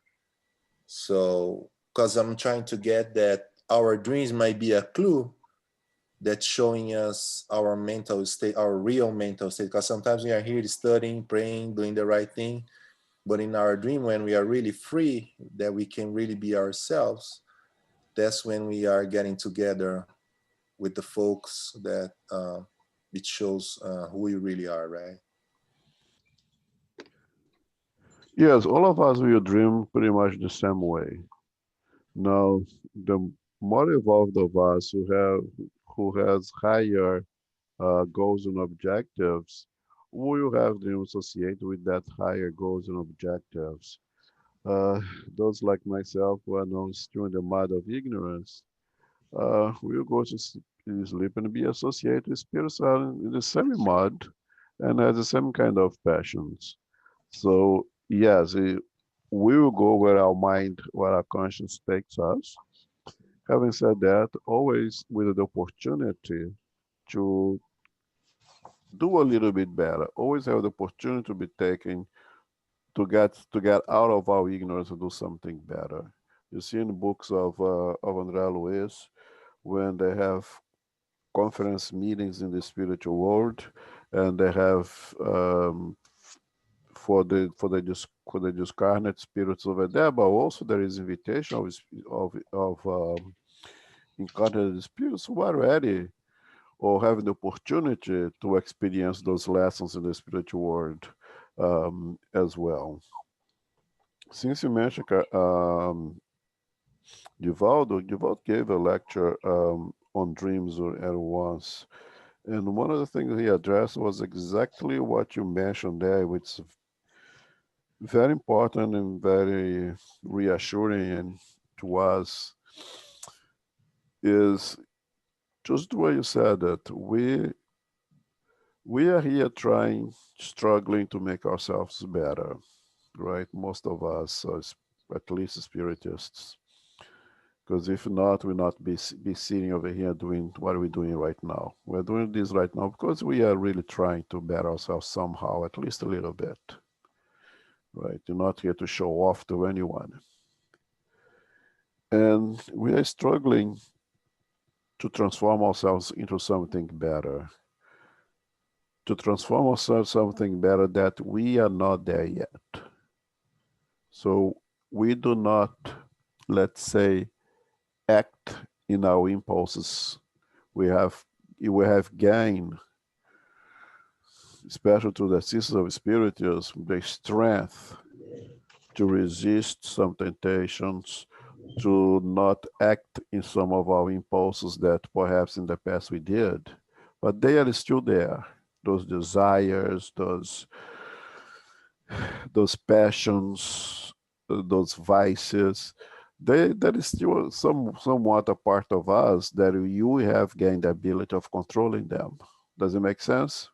Speaker 4: So, because I'm trying to get that our dreams might be a clue that's showing us our mental state, our real mental state. Because sometimes we are here studying, praying, doing the right thing, But in our dream, when we are really free, that we can really be ourselves, that's when we are getting together with the folks that it shows who we really are, right?
Speaker 1: Yes, all of us will dream pretty much the same way. Now, the more evolved of us who has higher goals and objectives, will have dreams associated with that higher goals and objectives. Uh, those like myself who are now still in the mud of ignorance, will go to sleep and be associated with spirits are in the same mud and has the same kind of passions. So yes, we will go where our mind, where our conscience takes us. Having said that, always with the opportunity to do a little bit better. Always have the opportunity to be taken to get out of our ignorance and do something better. You see in books of André Luiz, when they have conference meetings in the spiritual world, and they have for the discarnate spirits over there, but also there is invitation of incarnate spirits who are ready or having the opportunity to experience those lessons in the spiritual world as well. Since you mentioned Divaldo gave a lecture on dreams at once. And one of the things he addressed was exactly what you mentioned there, which is very important and very reassuring and to us, is just the way you said that we are here trying, struggling to make ourselves better, right? Most of us, at least spiritists. Because if not, we'll not be sitting over here doing what we're doing right now. We're doing this right now because we are really trying to better ourselves somehow, at least a little bit, right? You're not here to show off to anyone. And we are struggling to transform ourselves into something better, to transform ourselves something better that we are not there yet. So we do not, let's say, act in our impulses. We have gained, especially through the assistance of spirituals, the strength to resist some temptations, to not act in some of our impulses that perhaps in the past we did, but they are still there. Those desires, those passions, those vices, that is still somewhat a part of us that you have gained the ability of controlling them. Does it make sense?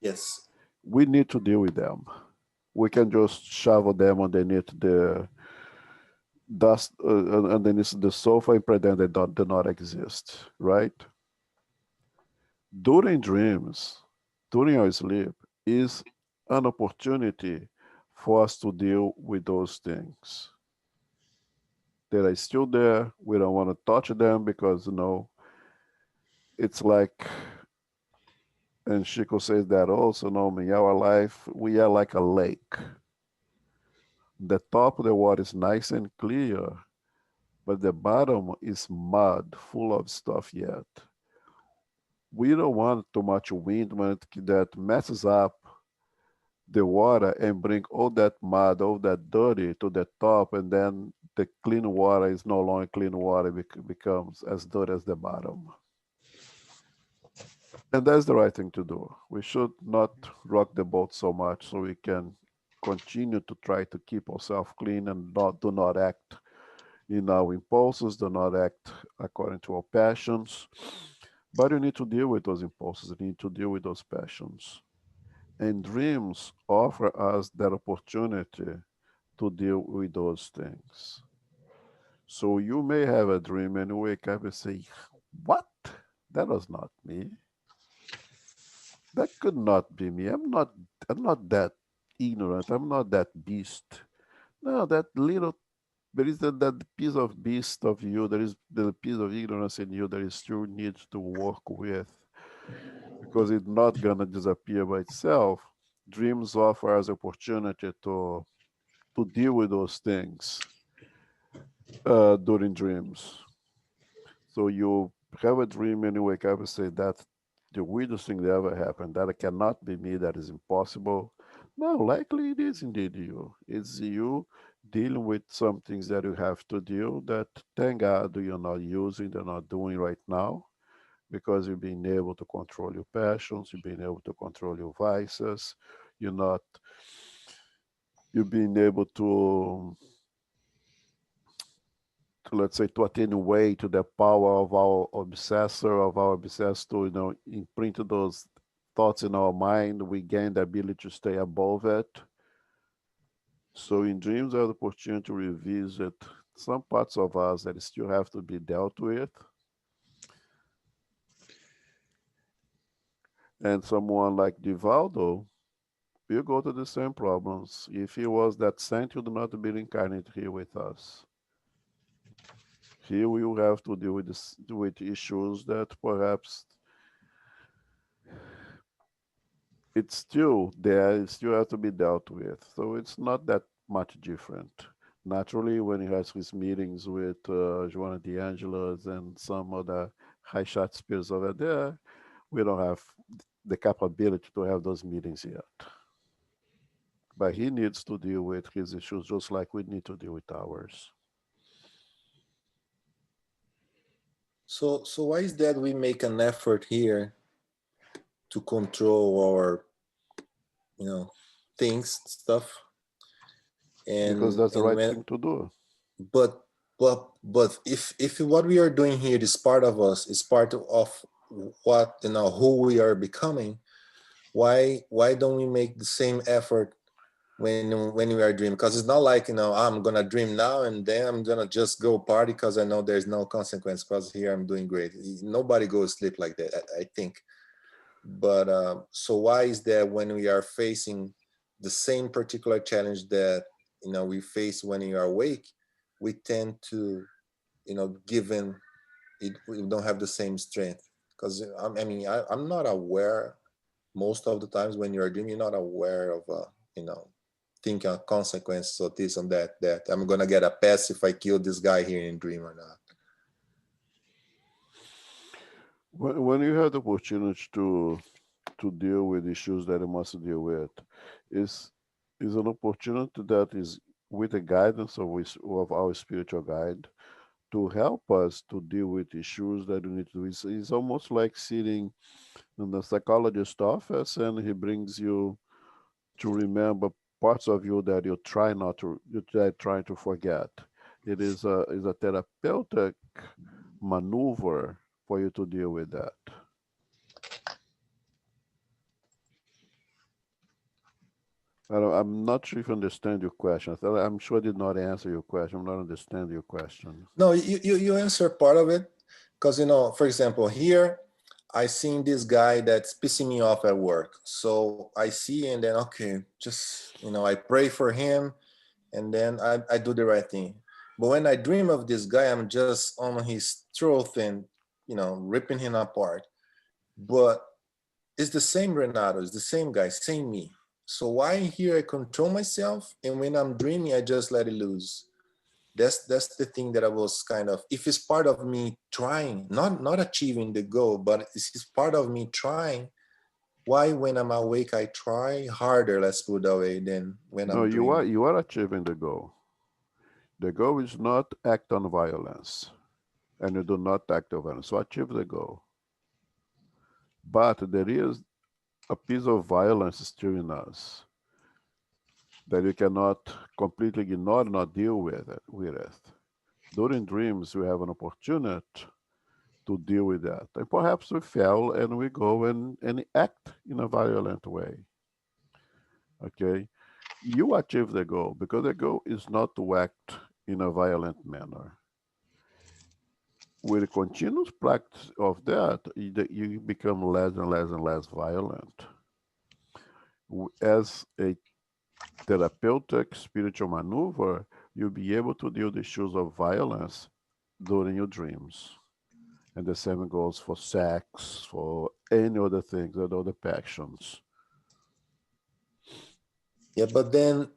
Speaker 4: Yes.
Speaker 1: We need to deal with them. We can just shovel them underneath the dust, underneath the sofa and pretend they do not exist, right? During dreams, during our sleep, is an opportunity for us to deal with those things. They are still there. We don't want to touch them because, it's like, and Chico says that also, in our life, we are like a lake. The top of the water is nice and clear, but the bottom is mud, full of stuff yet. We don't want too much wind that messes up the water and bring all that mud, all that dirty to the top, and then the clean water is no longer clean water, becomes as dirty as the bottom. And that's the right thing to do. We should not rock the boat so much so we can continue to try to keep ourselves clean and do not act in our impulses, do not act according to our passions. But you need to deal with those impulses, you need to deal with those passions. And dreams offer us that opportunity to deal with those things. So you may have a dream and you wake up and say, what? That was not me. That could not be me. I'm not that ignorant. I'm not that beast. No, there is that piece of beast of you, there is the piece of ignorance in you that is still needs to work with, because it's not gonna disappear by itself. dreams offer us opportunity to deal with those things during dreams. So you have a dream and you wake up and say, that's the weirdest thing that ever happened. That cannot be me. That is impossible. No, likely it is indeed you. It's you dealing with some things that you have to deal that, thank God, you're not using, they're not doing right now, because you're being able to control your passions, you're being able to control your vices, you're being able to let's say, to attenuate to the power of our obsessor, of our obsessed to, imprint those thoughts in our mind. We gain the ability to stay above it. So in dreams, I have the opportunity to revisit some parts of us that still have to be dealt with. And someone like Divaldo will go to the same problems. If he was that saint, he would not be incarnated here with us. Here we will have to deal with issues that perhaps it's still there, it still has to be dealt with. So it's not that much different. Naturally, when he has his meetings with Joana de Angelis and some other high shot spirits over there, we don't have the capability to have those meetings yet. But he needs to deal with his issues just like we need to deal with ours.
Speaker 4: So why is that we make an effort here to control our, things, stuff? And
Speaker 1: because that's the right
Speaker 4: when,
Speaker 1: thing to do.
Speaker 4: but if what we are doing here is part of us, is part of what, who we are becoming, why don't we make the same effort when we are dreaming? Because it's not like, I'm gonna dream now and then I'm gonna just go party because I know there's no consequence, because here I'm doing great. Nobody goes sleep like that, I think. But so why is that when we are facing the same particular challenge that we face when we are awake, we tend to given it, we don't have the same strength? Because I'm not aware most of the times when you're dreaming, you're not aware of thinking of consequences of this and that I'm gonna get a pass if I kill this guy here in dream or not.
Speaker 1: When you have the opportunity to deal with issues that you must deal with, is an opportunity that is with the guidance of our spiritual guide to help us to deal with issues that we need to. It's almost like sitting in the psychologist's office and he brings you to remember parts of you that you try trying to forget. It is a therapeutic maneuver for you to deal with that. I'm not sure if you understand your question. I'm sure I did not answer your question. I'm not understanding your question.
Speaker 4: No, you answer part of it, because for example, here I seen this guy that's pissing me off at work. So I see, and then okay, just I pray for him, and then I do the right thing. But when I dream of this guy, I'm just on his throat and ripping him apart. But it's the same Renato, it's the same guy, same me. So why here I control myself, and when I'm dreaming, I just let it loose. That's the thing that I was kind of, if it's part of me trying, not achieving the goal, but it's part of me trying, why when I'm awake I try harder, let's put it that way, than when
Speaker 1: No,
Speaker 4: I'm dreaming?
Speaker 1: you are achieving the goal. The goal is not act on violence, and you do not act on violence. So achieve the goal. But there is a piece of violence still in us that you cannot completely ignore, not deal with it. During dreams, we have an opportunity to deal with that. And perhaps we fail and we go and act in a violent way. Okay? You achieve the goal because the goal is not to act in a violent manner. With a continuous practice of that, you become less and less and less violent. As a therapeutic spiritual maneuver, you'll be able to deal with issues of violence during your dreams. And the same goes for sex, for any other things, other passions.
Speaker 4: Yeah, but then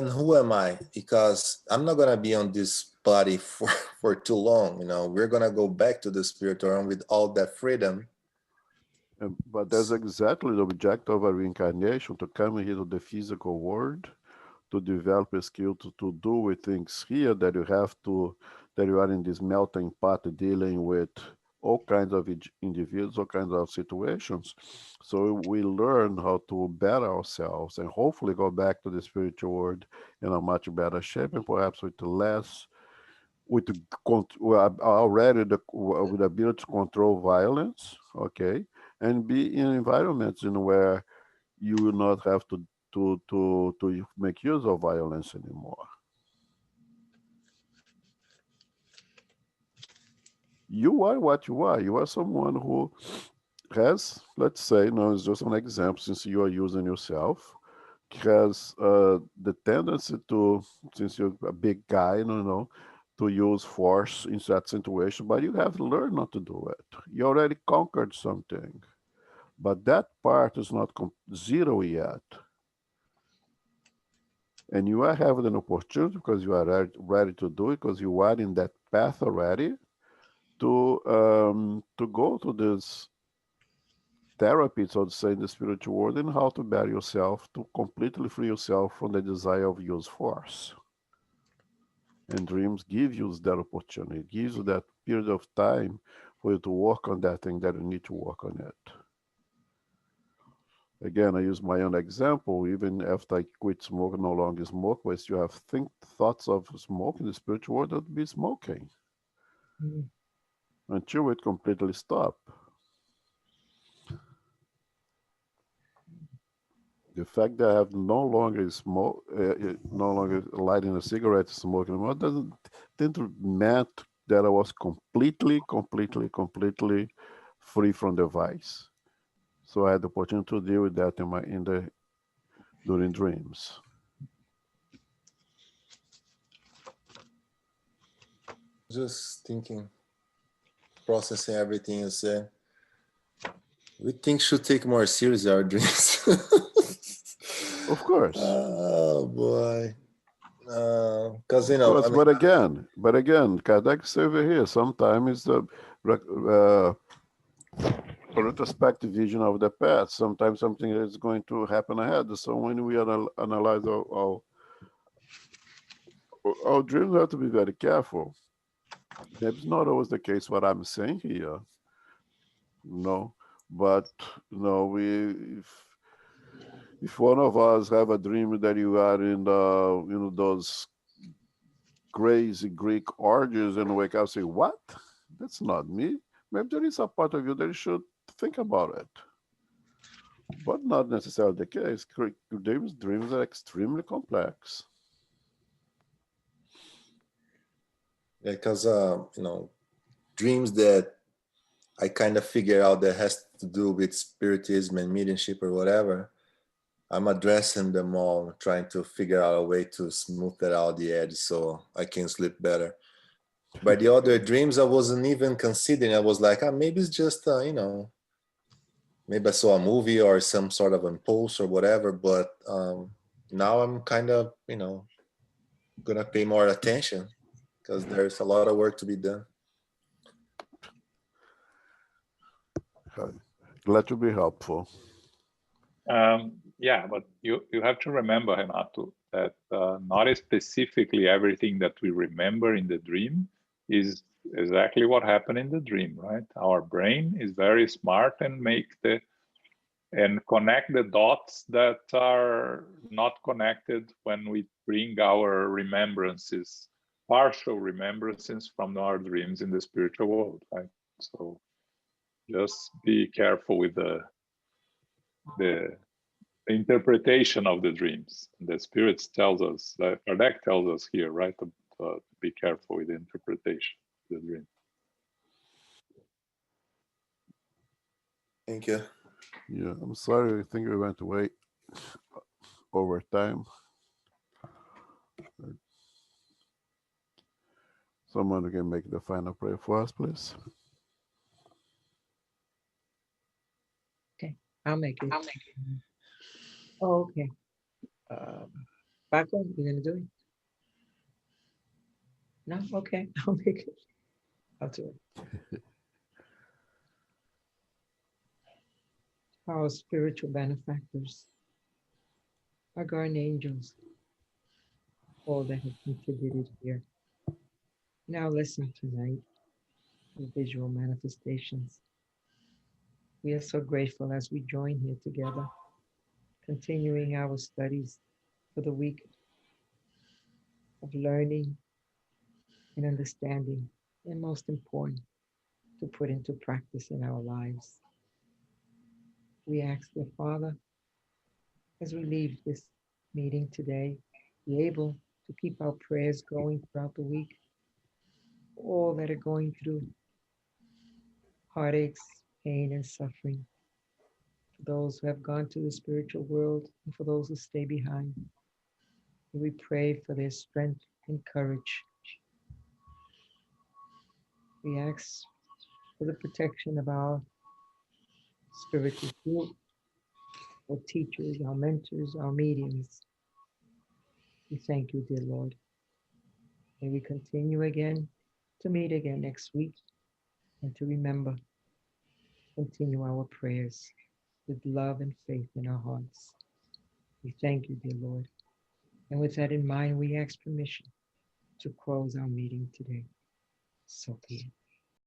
Speaker 4: who am I? Because I'm not gonna be on this body for too long. We're gonna go back to the spiritual realm with all that freedom.
Speaker 1: But that's exactly the objective of a reincarnation, to come here to the physical world, to develop a skill to do with things here that you are in this melting pot dealing with all kinds of individuals, all kinds of situations. So we learn how to better ourselves and hopefully go back to the spiritual world in a much better shape, and perhaps with less, with already with the ability to control violence, okay, and be in environments in where you will not have to make use of violence anymore. You are what you are. You are someone who has, let's say, it's just an example since you are using yourself, has the tendency to, since you're a big guy, to use force in that situation, but you have learned not to do it. You already conquered something, but that part is not zero yet. And you are having an opportunity, because you are ready to do it, because you are in that path already, to go to this therapy, so to say, in the spiritual world, and how to better yourself, to completely free yourself from the desire of use force. And dreams give you that opportunity, it gives you that period of time for you to work on that thing that you need to work on it. Again, I use my own example. Even after I quit smoking, no longer smoke, but you have thoughts of smoking, the spiritual world would be smoking until it completely stop. The fact that I have no longer no longer lighting a cigarette, smoking anymore, didn't mean that I was completely free from the vice. So I had the opportunity to deal with that during dreams.
Speaker 4: Just thinking, processing everything you said. We think should take more seriously our dreams.
Speaker 1: Of course.
Speaker 4: Oh boy. Because
Speaker 1: But again, Kardec says over here, sometimes the retrospective vision of the past. Sometimes something is going to happen ahead. So when we analyze our dreams, we have to be very careful. That's not always the case. What I'm saying here, but if one of us have a dream that you are in those crazy Greek orgies and wake up and say, "What? That's not me." Maybe there is a part of you that you should think about it. But not necessarily the case. Dreams are extremely complex.
Speaker 4: Yeah, because dreams that I kind of figure out that has to do with spiritism and mediumship or whatever, I'm addressing them all, trying to figure out a way to smooth that out the edge so I can sleep better. By the other dreams, I wasn't even considering. I was like, maybe it's just maybe I saw a movie or some sort of impulse or whatever. But now I'm kind of gonna pay more attention, because there's a lot of work to be done.
Speaker 1: Glad to be helpful.
Speaker 5: Yeah, but you have to remember, Renato, that not specifically everything that we remember in the dream is exactly what happened in the dream, right? Our brain is very smart and connect the dots that are not connected when we bring our remembrances, partial remembrances from our dreams in the spiritual world, right? So just be careful with the interpretation of the dreams. The spirits tells us, that Kardec tells us here, right, to be careful with the interpretation of the dream.
Speaker 4: Thank you.
Speaker 1: Yeah, I'm sorry. I think we went away over time. Someone who can make the final prayer for us, please.
Speaker 2: Okay, I'll make it. Oh, okay. Paco, you gonna do it? No? Okay, I'll make it. I'll do it. Our spiritual benefactors, our guardian angels, all that have contributed here. Now listen tonight to visual manifestations. We are so grateful as we join here together, continuing our studies for the week of learning and understanding, and most important, to put into practice in our lives. We ask the Father, as we leave this meeting today, be able to keep our prayers going throughout the week, all that are going through heartaches, pain, and suffering, for those who have gone to the spiritual world and for those who stay behind. We pray for their strength and courage. We ask for the protection of our spiritual group, our teachers, our mentors, our mediums. We thank you, dear Lord. May we continue again to meet again next week and to remember, continue our prayers with love and faith in our hearts. We thank you, dear Lord. And with that in mind, we ask permission to close our meeting today. So be it.